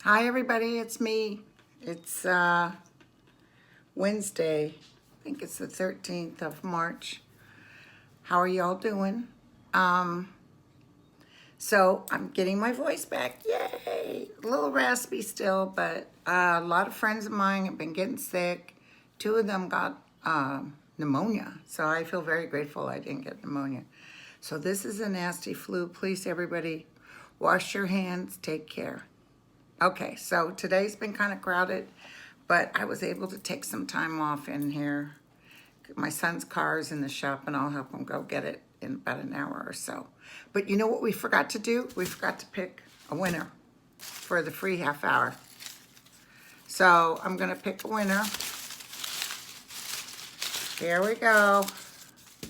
Hi everybody, it's me. It's Wednesday. I think it's the 13th of March. How are y'all doing? So I'm getting my voice back. Yay! A little raspy still, but a lot of friends of mine have been getting sick. 2 of them got pneumonia. So I feel very grateful I didn't get pneumonia. So this is a nasty flu. Please, everybody, wash your hands, take care. Okay, so today's been kind of crowded, but I was able to take some time off in here. My son's car is in the shop, and I'll help him go get it in about an hour or so. But you know what we forgot to do? We forgot to pick a winner for the free half hour. So I'm going to pick a winner. Here we go.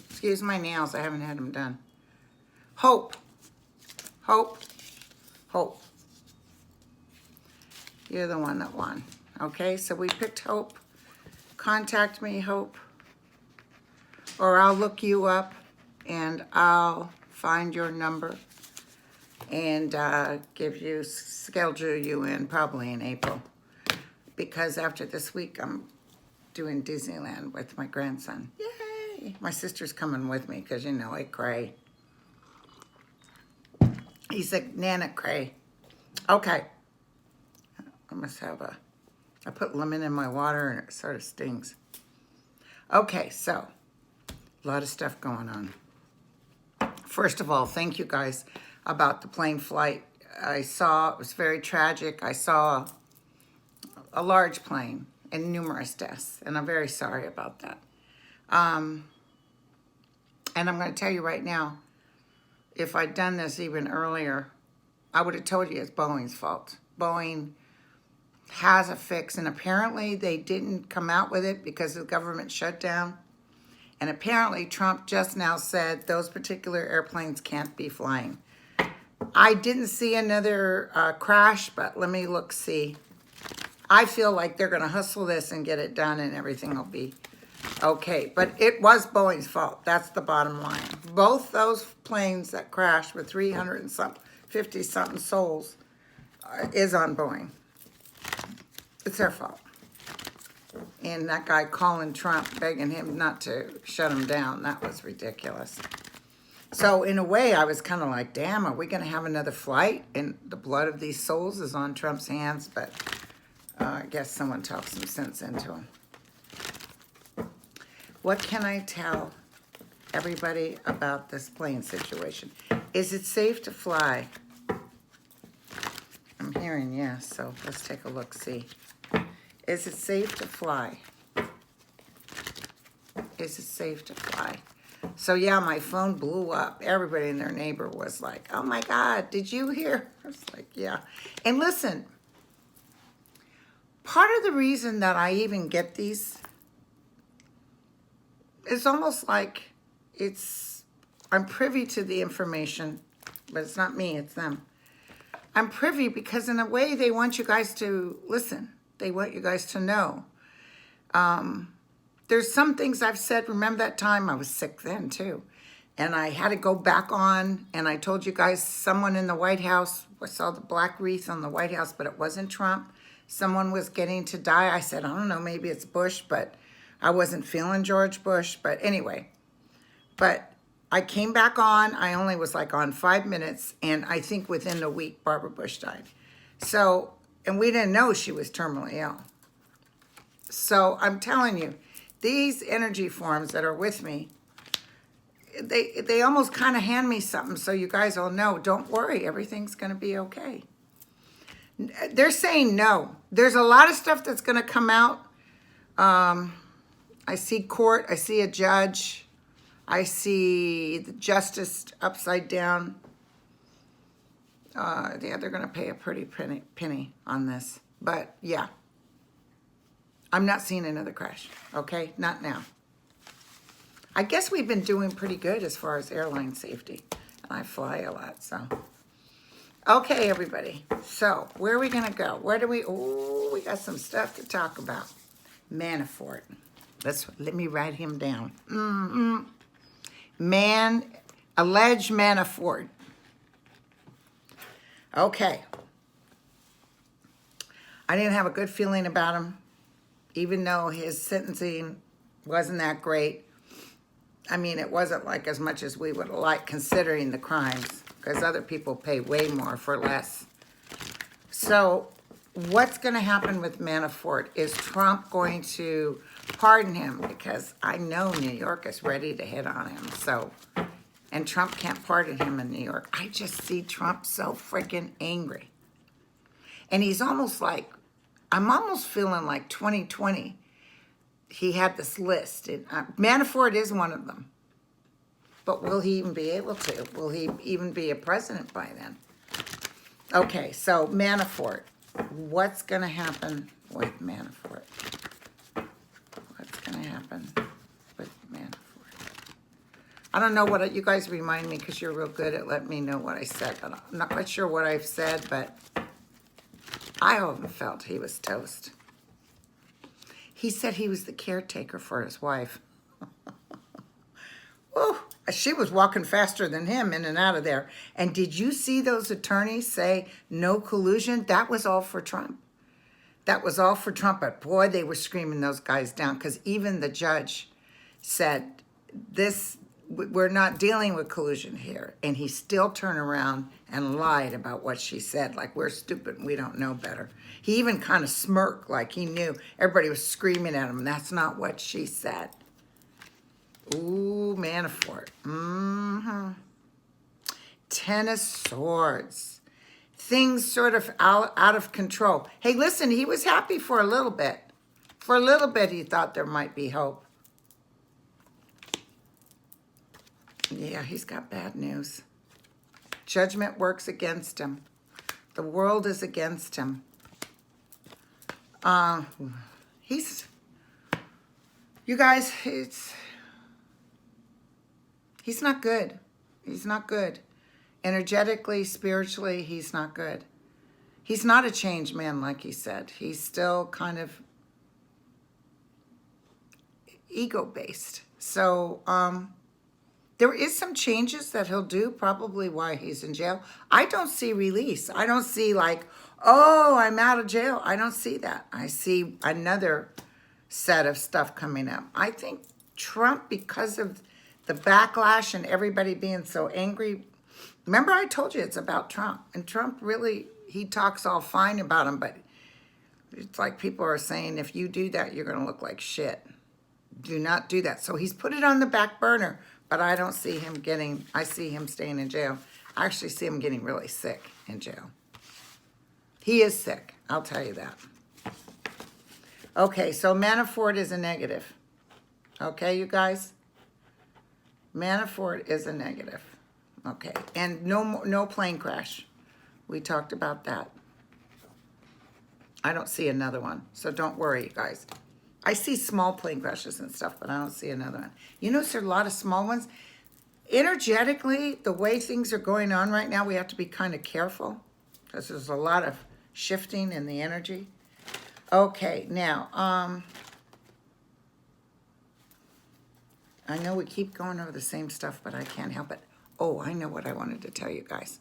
Excuse my nails. I haven't had them done. Hope. Hope. Hope. You're the one that won. Okay, so we picked Hope. Contact me, Hope. Or I'll look you up and I'll find your number and schedule you in probably in April. Because after this week, I'm doing Disneyland with my grandson. Yay! My sister's coming with me because, you know, I cray. He's a Nana cray. Okay. I must have I put lemon in my water and it sort of stings. Okay, so a lot of stuff going on. First of all, thank you guys about the plane flight. I saw, it was very tragic. I saw a large plane and numerous deaths, and I'm very sorry about that. And I'm going to tell you right now, if I'd done this even earlier, I would have told you it's Boeing's fault. Boeing has a fix, and apparently they didn't come out with it because of the government shutdown. And apparently Trump just now said those particular airplanes can't be flying. I didn't see another crash, but let me look, see. I feel like they're going to hustle this and get it done and everything will be okay. But it was Boeing's fault. That's the bottom line. Both those planes that crashed with 350-something souls is on Boeing. It's their fault. And that guy calling Trump, begging him not to shut him down, that was ridiculous. So in a way, I was kind of like, damn, are we going to have another flight? And the blood of these souls is on Trump's hands, but I guess someone talked some sense into him. What can I tell everybody about this plane situation? Is it safe to fly? I'm hearing yes, so let's take a look, see. Is it safe to fly? Is it safe to fly? So yeah, my phone blew up. Everybody and their neighbor was like, oh my God, did you hear? I was like, yeah. And listen, part of the reason that I even get these is almost like I'm privy to the information, but it's not me, it's them. I'm privy because in a way they want you guys to listen. They want you guys to know. There's some things I've said. Remember that time I was sick then too. And I had to go back on. And I told you guys someone in the White House, I saw the black wreath on the White House, but it wasn't Trump. Someone was getting to die. I said, I don't know, maybe it's Bush, but I wasn't feeling George Bush. But anyway, but I came back on. I only was like on 5 minutes. And I think within a week, Barbara Bush died. So, and we didn't know she was terminally ill. So I'm telling you, these energy forms that are with me, they almost kind of hand me something so you guys all know, don't worry, everything's going to be okay. They're saying no. There's a lot of stuff that's going to come out. I see court. I see a judge. I see the justice upside down. Yeah, they're going to pay a pretty penny on this. But yeah, I'm not seeing another crash. Okay, not now. I guess we've been doing pretty good as far as airline safety. And I fly a lot, so. Okay, everybody. So, where are we going to go? Where do we, oh, we got some stuff to talk about. Manafort. Let me write him down. Alleged Manafort. Okay. I didn't have a good feeling about him, even though his sentencing wasn't that great. I mean, it wasn't like as much as we would like considering the crimes, because other people pay way more for less. So what's going to happen with Manafort? Is Trump going to pardon him? Because I know New York is ready to hit on him. So, and Trump can't pardon him in New York. I just see Trump so freaking angry. And he's almost like, I'm almost feeling like 2020. He had this list. Manafort is one of them. But will he even be able to? Will he even be a president by then? Okay, so Manafort. What's going to happen with Manafort? What's going to happen with Manafort? I don't know what you guys remind me, because you're real good at letting me know what I said. But I'm not quite sure what I've said, but I often felt he was toast. He said he was the caretaker for his wife. Oh, she was walking faster than him in and out of there. And did you see those attorneys say no collusion? That was all for Trump. That was all for Trump. But boy, they were screaming those guys down, because even the judge said, we're not dealing with collusion here. And he still turned around and lied about what she said, like we're stupid and we don't know better. He even kind of smirked like he knew. Everybody was screaming at him. That's not what she said. Ooh, Manafort. Ten of Swords. Things sort of out of control. Hey, listen, he was happy for a little bit. For a little bit, he thought there might be hope. Yeah, he's got bad news. Judgment works against him. The world is against him. You guys, he's not good. He's not good. Energetically, spiritually, he's not good. He's not a changed man, like he said. He's still kind of ego-based. So, there is some changes that he'll do, probably why he's in jail. I don't see release. I don't see like, oh, I'm out of jail. I don't see that. I see another set of stuff coming up. I think Trump, because of the backlash and everybody being so angry. Remember I told you it's about Trump. And Trump really, he talks all fine about him, but it's like people are saying, if you do that, you're going to look like shit. Do not do that. So he's put it on the back burner. But I don't see him I see him staying in jail. I actually see him getting really sick in jail. He is sick, I'll tell you that. Okay, so Manafort is a negative. Okay, you guys? Manafort is a negative. Okay, and no plane crash. We talked about that. I don't see another one, so don't worry, you guys. I see small plane crashes and stuff, but I don't see another one. You notice there are a lot of small ones. Energetically, the way things are going on right now, we have to be kind of careful, because there's a lot of shifting in the energy. Okay, now, I know we keep going over the same stuff, but I can't help it. Oh, I know what I wanted to tell you guys.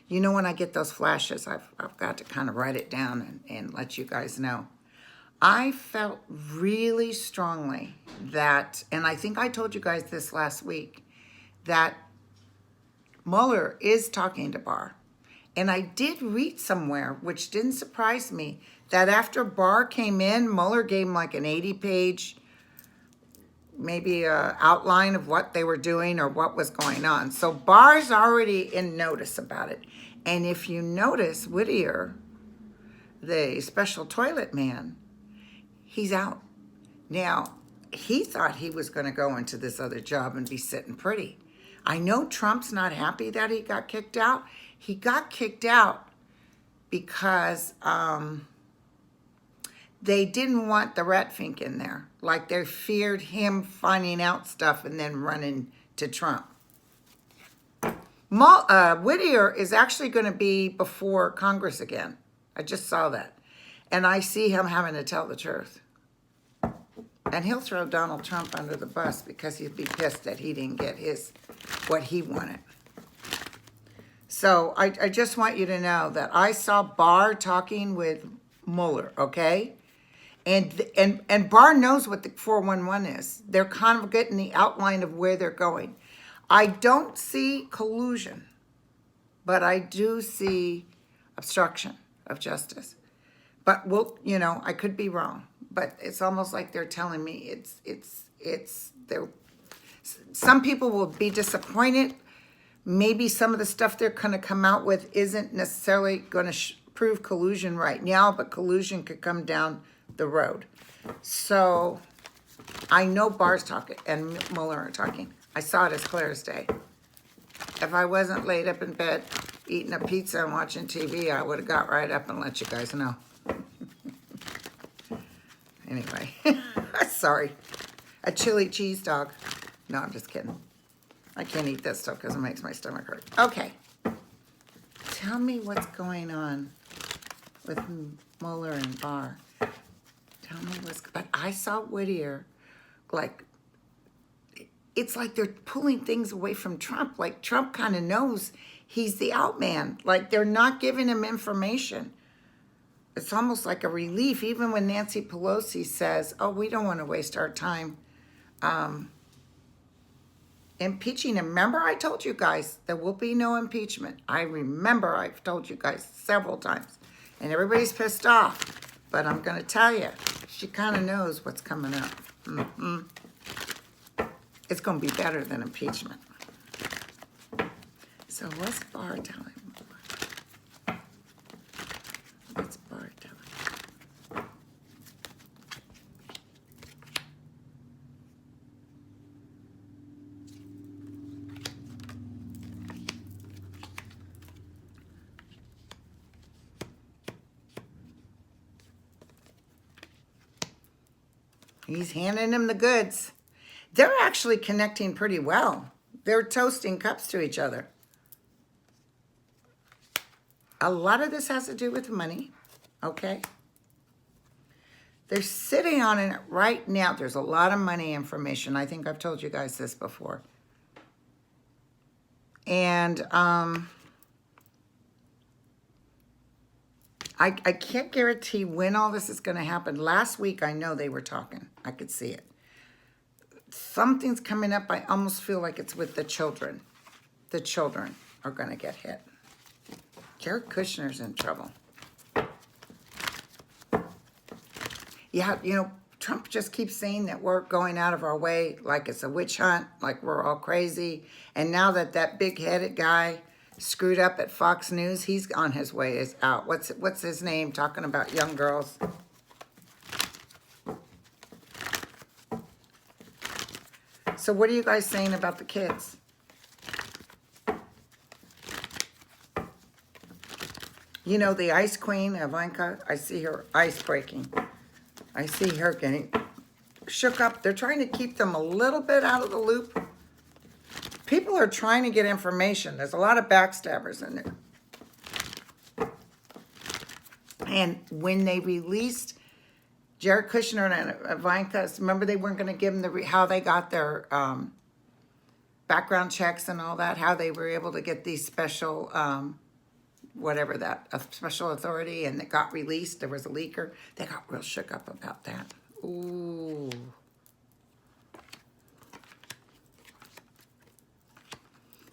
You know, when I get those flashes, I've got to kind of write it down and let you guys know. I felt really strongly that, and I think I told you guys this last week, that Mueller is talking to Barr. And I did read somewhere, which didn't surprise me, that after Barr came in, Mueller gave him like an 80-page, maybe a outline of what they were doing or what was going on. So Barr's already in notice about it. And if you notice, Whitaker, the special toilet man, he's out. Now, he thought he was going to go into this other job and be sitting pretty. I know Trump's not happy that he got kicked out. he got kicked out because they didn't want the rat fink in there. Like they feared him finding out stuff and then running to Trump. Whitaker is actually going to be before Congress again. I just saw that. And I see him having to tell the truth. And he'll throw Donald Trump under the bus because he'd be pissed that he didn't get what he wanted. So I just want you to know that I saw Barr talking with Mueller, okay? And Barr knows what the 411 is. They're kind of getting the outline of where they're going. I don't see collusion, but I do see obstruction of justice. But I could be wrong. But it's almost like they're telling me some people will be disappointed. Maybe some of the stuff they're going to come out with isn't necessarily going to prove collusion right now, but collusion could come down the road. So I know Barr's talking and Mueller are talking. I saw it as clear as day. If I wasn't laid up in bed eating a pizza and watching TV, I would have got right up and let you guys know. Anyway, sorry. A chili cheese dog. No, I'm just kidding. I can't eat that stuff because it makes my stomach hurt. Okay. Tell me what's going on with Mueller and Barr. Tell me but I saw Whitaker, like, it's like they're pulling things away from Trump. Like, Trump kind of knows he's the out man. Like, they're not giving him information. It's almost like a relief, even when Nancy Pelosi says, oh, we don't want to waste our time impeaching him. Remember, I told you guys there will be no impeachment. I remember I've told you guys several times. And everybody's pissed off. But I'm going to tell you, she kind of knows what's coming up. It's going to be better than impeachment. So what's Barr telling me? What's Barr telling me? He's handing him the goods. They're actually connecting pretty well. They're toasting cups to each other. A lot of this has to do with money, okay? They're sitting on it right now. There's a lot of money information. I think I've told you guys this before. And I can't guarantee when all this is going to happen. Last week, I know they were talking. I could see it. Something's coming up. I almost feel like it's with the children. The children are going to get hit. Jared Kushner's in trouble. Yeah, Trump just keeps saying that we're going out of our way like it's a witch hunt, like we're all crazy. And now that big-headed guy screwed up at Fox News, he's on his way is out. What's his name talking about young girls? So what are you guys saying about the kids? The ice queen, Ivanka, I see her ice breaking. I see her getting shook up. They're trying to keep them a little bit out of the loop. People are trying to get information. There's a lot of backstabbers in there. And when they released Jared Kushner and Ivanka, remember they weren't going to give them how they got their background checks and all that, how they were able to get these special, a special authority, and it got released. There was a leaker. They got real shook up about that. Ooh.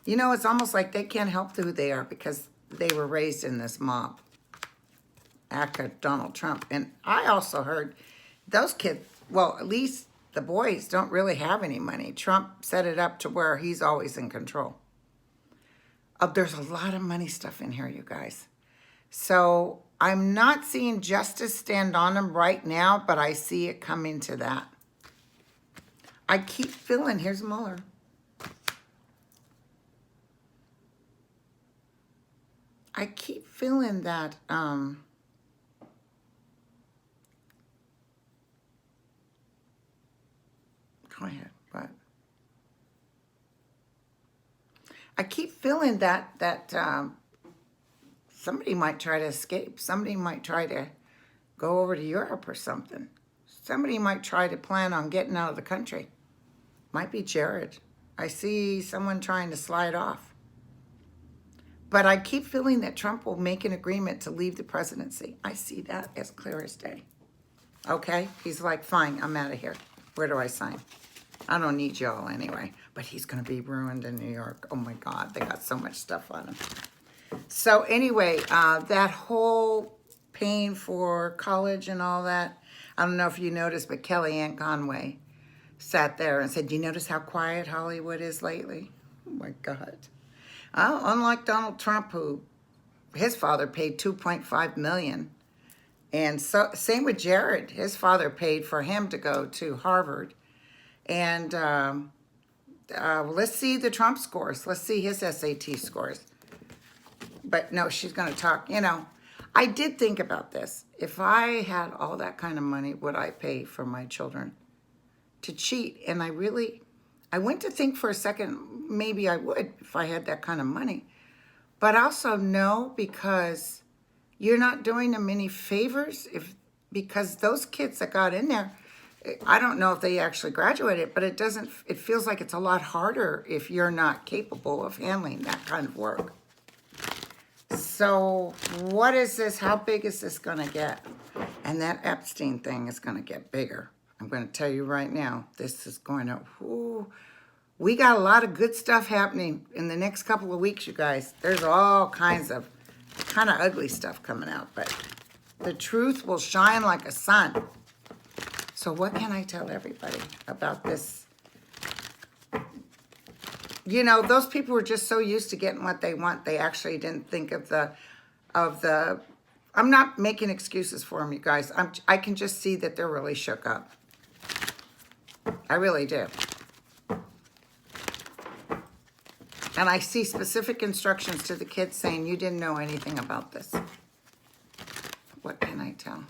It's almost like they can't help who they are because they were raised in this mob. Aka Donald Trump. And I also heard those kids, well, at least the boys don't really have any money. Trump set it up to where he's always in control. There's a lot of money stuff in here, you guys. So I'm not seeing justice stand on him right now, but I see it coming to that. I keep feeling, here's Mueller. I keep feeling that, go ahead, but I keep feeling that somebody might try to escape. Somebody might try to go over to Europe or something. Somebody might try to plan on getting out of the country. Might be Jared. I see someone trying to slide off. But I keep feeling that Trump will make an agreement to leave the presidency. I see that as clear as day. Okay? He's like, fine, I'm out of here. Where do I sign? I don't need y'all anyway. But he's going to be ruined in New York. Oh my God, they got so much stuff on him. So anyway, that whole paying for college and all that, I don't know if you noticed, but Kellyanne Conway sat there and said, you notice how quiet Hollywood is lately? Oh my God. Unlike Donald Trump, who his father paid $2.5 million. And so same with Jared. His father paid for him to go to Harvard. And let's see the Trump scores. Let's see his SAT scores. But no, she's going to talk. You know, I did think about this. If I had all that kind of money, would I pay for my children to cheat? And I went to think for a second, maybe I would if I had that kind of money. But also no, because you're not doing them any favors because those kids that got in there, I don't know if they actually graduated, but it feels like it's a lot harder if you're not capable of handling that kind of work. So what is this? How big is this going to get? And that Epstein thing is going to get bigger. I'm going to tell you right now, this is going to, we got a lot of good stuff happening in the next couple of weeks, you guys. There's all kinds of kind of ugly stuff coming out, but the truth will shine like a sun. So what can I tell everybody about this? You know, those people were just so used to getting what they want. They actually didn't think of the, I'm not making excuses for them, you guys. I can just see that they're really shook up. I really do. And I see specific instructions to the kids saying, you didn't know anything about this. What can I tell?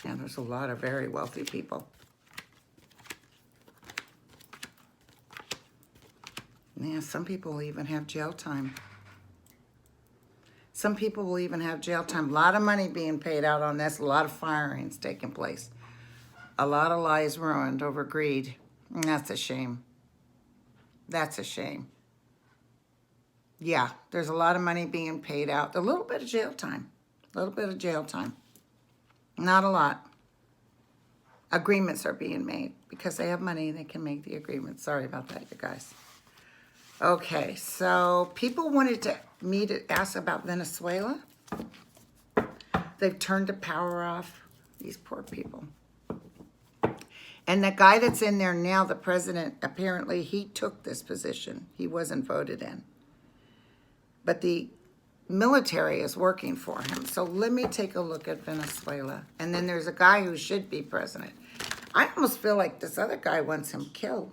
And there's a lot of very wealthy people. Yeah, some people will even have jail time. Some people will even have jail time. A lot of money being paid out on this. A lot of firings taking place. A lot of lives ruined over greed. And that's a shame. That's a shame. Yeah, there's a lot of money being paid out. A little bit of jail time. A little bit of jail time. Not a lot. Agreements are being made. Because they have money, they can make the agreements. Sorry about that, you guys. Okay, so people wanted me to ask about Venezuela. They've turned the power off. These poor people. And the guy that's in there now, the president, apparently he took this position. He wasn't voted in. But the military is working for him. So let me take a look at Venezuela. And then there's a guy who should be president. I almost feel like this other guy wants him killed.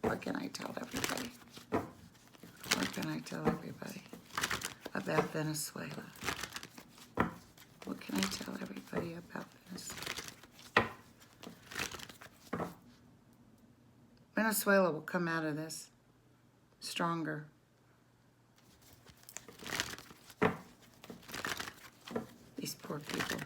What can I tell everybody? What can I tell everybody about Venezuela? What can I tell everybody about Venezuela? Venezuela will come out of this stronger. These poor people.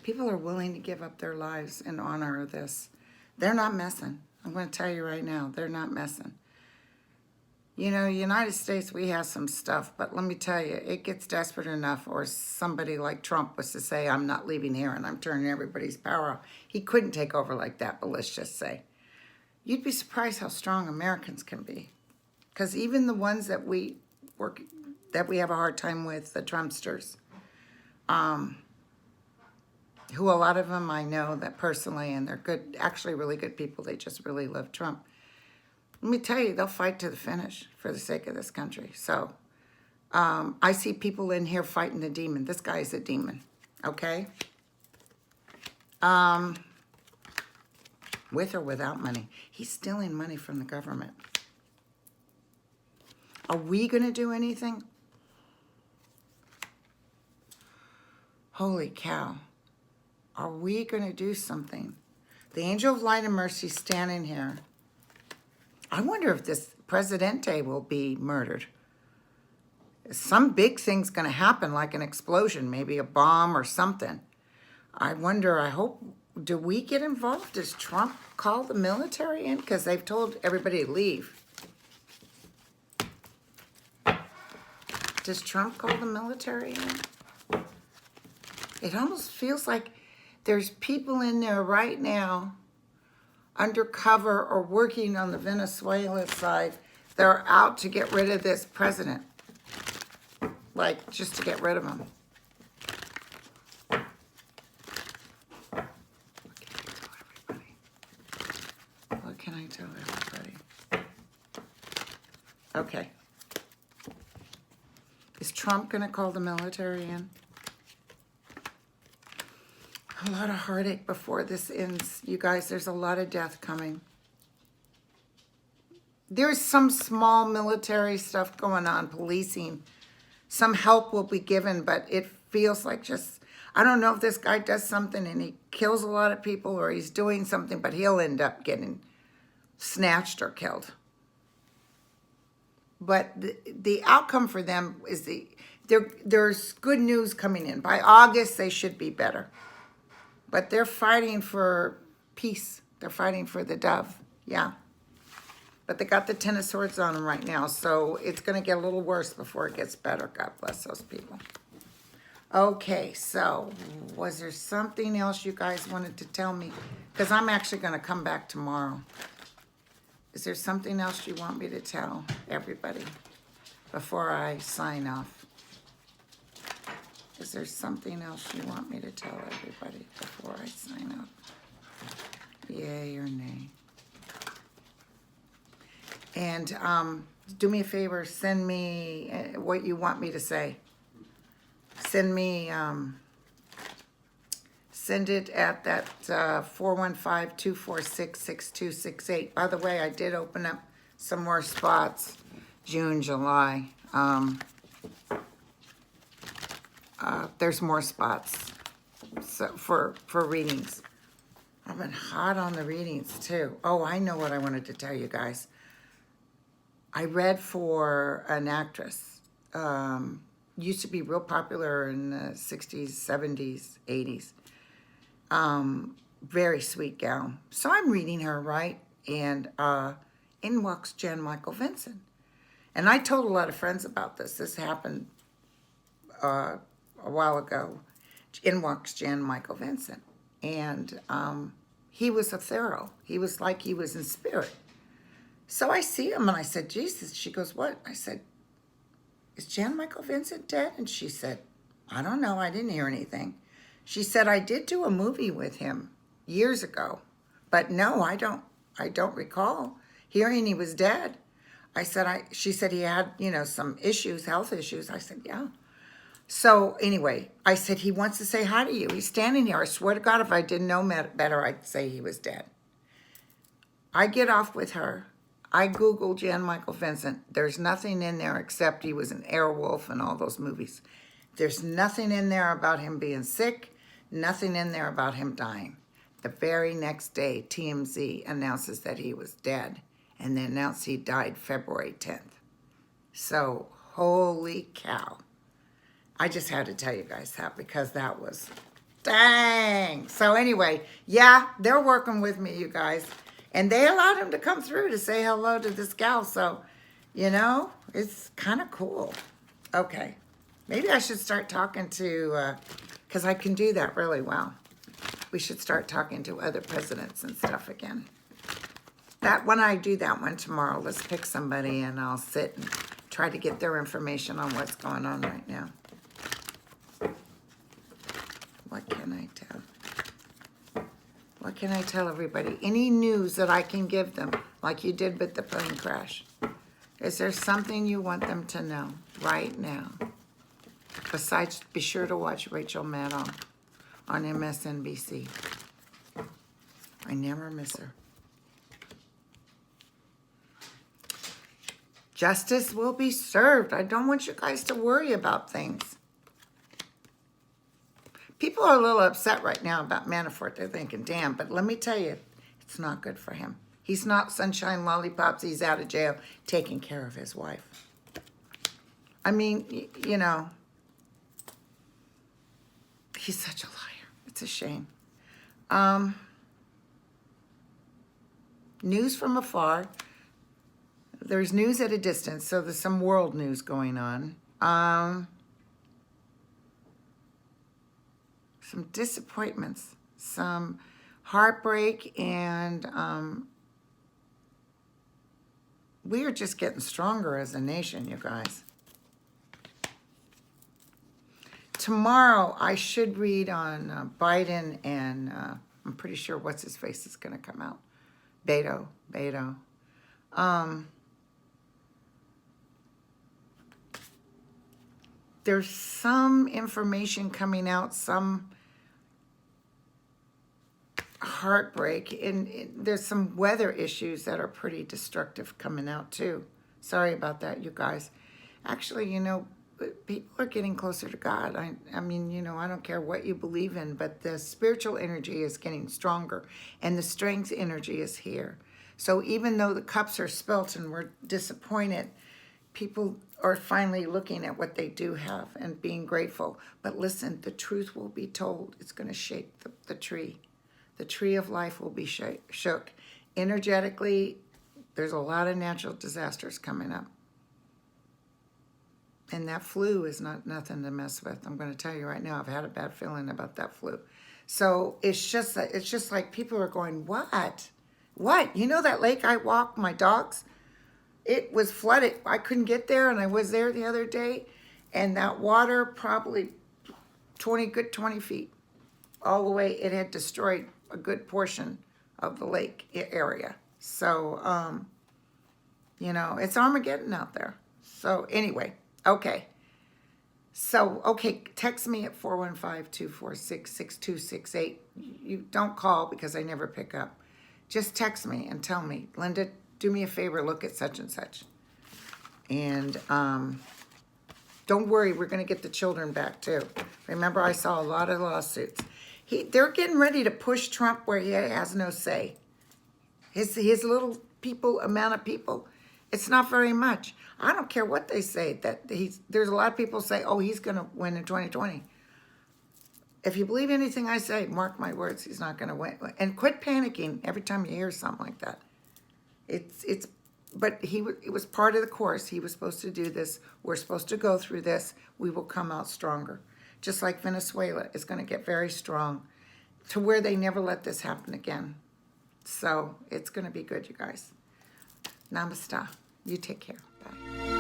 People are willing to give up their lives in honor of this. They're not messing. I'm going to tell you right now, they're not messing. You know, United States, we have some stuff, but let me tell you, it gets desperate enough, or somebody like Trump was to say, I'm not leaving here and I'm turning everybody's power off. He couldn't take over like that, but let's just say. You'd be surprised how strong Americans can be. Because even the ones that we have a hard time with, the Trumpsters, who a lot of them I know that personally, and they're good, actually really good people. They just really love Trump. Let me tell you, they'll fight to the finish for the sake of this country. So I see people in here fighting the demon. This guy is a demon, okay? With or without money. He's stealing money from the government. Are we going to do anything? Holy cow. Are we going to do something? The angel of light and mercy standing here. I wonder if this Presidente will be murdered. Some big thing's going to happen, like an explosion, maybe a bomb or something. I wonder, I hope, do we get involved? Does Trump call the military in? Because they've told everybody to leave. Does Trump call the military in? It almost feels like there's people in there right now, undercover or working on the Venezuela side. They're out to get rid of this president. Like, just to get rid of him. What can I tell everybody? Okay. Is Trump going to call the military in? A lot of heartache before this ends. You guys, there's a lot of death coming. There's some small military stuff going on, policing. Some help will be given, but it feels like just, I don't know if this guy does something and he kills a lot of people or he's doing something, but he'll end up getting snatched or killed. But the outcome for them is there's good news coming in. By August, they should be better. But they're fighting for peace. They're fighting for the dove. Yeah. But they got the Ten of Swords on them right now, so it's going to get a little worse before it gets better. God bless those people. Okay, so was there something else you guys wanted to tell me? Because I'm actually going to come back tomorrow. Is there something else you want me to tell everybody before I sign off? Is there something else you want me to tell everybody before I sign off? Yay or nay? And do me a favor, send me what you want me to say. Send me, send it at that 415-246-6268. By the way, I did open up some more spots, June, July. There's more spots for readings. I've been hot on the readings too. Oh, I know what I wanted to tell you guys. I read for an actress. Used to be real popular in the 60s, 70s, 80s. Very sweet gal. So I'm reading her, right? And in walks Jan Michael Vincent. And I told a lot of friends about this. This happened a while ago. In walks Jan Michael Vincent. And he was a thorough. He was like he was in spirit. So I see him and I said, Jesus. She goes, what? I said, is Jan Michael Vincent dead? And she said, I don't know. I didn't hear anything. She said, I did do a movie with him years ago. But no, I don't recall hearing he was dead. I said, she said he had, some issues, health issues. I said, yeah. So anyway, I said, he wants to say hi to you. He's standing here. I swear to God, if I didn't know better, I'd say he was dead. I get off with her. I Googled Jan Michael Vincent. There's nothing in there except he was an Airwolf and all those movies. There's nothing in there about him being sick, nothing in there about him dying. The very next day, TMZ announces that he was dead, and they announced he died February 10th. So, holy cow. I just had to tell you guys that because that was, dang. So anyway, yeah, they're working with me, you guys. And they allowed him to come through to say hello to this gal. So, it's kind of cool. Okay. Maybe I should start talking to, because I can do that really well. We should start talking to other presidents and stuff again. When I do that one tomorrow, let's pick somebody and I'll sit and try to get their information on what's going on right now. What can I tell? What can I tell everybody? Any news that I can give them, like you did with the plane crash? Is there something you want them to know right now? Besides, be sure to watch Rachel Maddow on MSNBC. I never miss her. Justice will be served. I don't want you guys to worry about things. People are a little upset right now about Manafort. They're thinking, damn, but let me tell you, it's not good for him. He's not sunshine lollipops. He's out of jail taking care of his wife. I mean, you know, he's such a liar. It's a shame. News from afar. There's news at a distance, so there's some world news going on. Some disappointments, some heartbreak, and we are just getting stronger as a nation, you guys. Tomorrow, I should read on Biden, and I'm pretty sure what's his face is going to come out. Beto. There's some information coming out, some heartbreak, and there's some weather issues that are pretty destructive coming out too. Sorry about that, you guys. Actually, you know, people are getting closer to God. I mean, you know, I don't care what you believe in, but the spiritual energy is getting stronger, and the strength energy is here. So even though the cups are spilt and we're disappointed, people are finally looking at what they do have and being grateful. But listen, the truth will be told. It's going to shake the tree. The tree of life will be shook. Energetically, there's a lot of natural disasters coming up. And that flu is nothing to mess with. I'm going to tell you right now, I've had a bad feeling about that flu. So it's just like people are going, what? What? You know that lake I walk my dogs? It was flooded. I couldn't get there, and I was there the other day, and that water probably 20 feet all the way. It had destroyed a good portion of the lake area. So, you know, it's Armageddon out there. So anyway, okay. So, okay, text me at 415-246-6268. You don't call because I never pick up. Just text me and tell me, Linda, do me a favor, look at such and such. And don't worry, we're going to get the children back too. Remember, I saw a lot of lawsuits. They're getting ready to push Trump where he has no say. His little amount of people, it's not very much. I don't care what they say. There's a lot of people say, oh, he's going to win in 2020. If you believe anything I say, mark my words, he's not going to win. And quit panicking every time you hear something like that. But it was part of the course. He was supposed to do this. We're supposed to go through this. We will come out stronger. Just like Venezuela is going to get very strong to where they never let this happen again. So it's going to be good, you guys. Namaste. You take care. Bye.